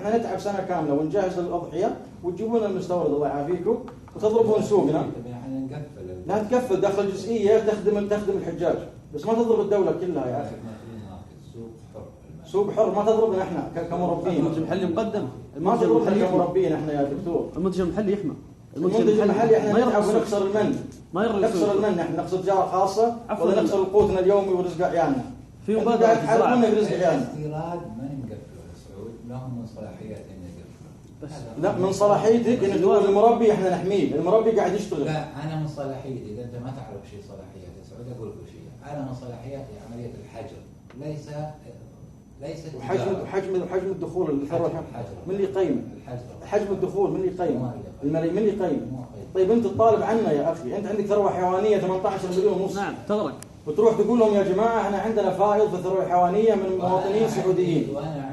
احنا نتعب سنه كامله ونجهز للاضحيه وتجيبون المستورد الله يعافيكم وتضربون سوقنا. لا تكفل داخل جزئيه تخدم الحجاج بس ما تضرب الدوله كلها يا اخي. سوق حر ما تضربنا احنا كمربين. المنتج المحلي مقدم. ما تضربنا كمربين احنا يا دكتور. المنتج المحلي يحمى. المنتج المحلي احنا نتعب ونكسر المن. نكسر المن احنا نقصد تجاره خاصه ولا نكسر قوتنا اليومي ورزق عيالنا. في مبادره تحاربون برزق عيالنا. الاستيراد ما نقفله السعود لهم من صلاحيات ان يقفله. لا من صلاحيتك ان تقول المربي احنا نحميه، المربي قاعد يشتغل. لا انا من صلاحيتي اذا انت ما تعرف شيء صلاحيات يا سعود اقول لك شيء. انا من صلاحياتي عمليه الحجر ليس وحجم الدخول الثروه من اللي يقيمه؟ حجم الدخول من اللي يقيمه؟ الملايين من اللي يقيمه؟ طيب انت تطالب عنا يا اخي، انت عندك ثروه حيوانيه 18 مليون ونص. نعم تغرق. وتروح تقول لهم يا جماعه احنا عندنا فائض في الثروه الحيوانيه من مواطنين سعوديين. وانا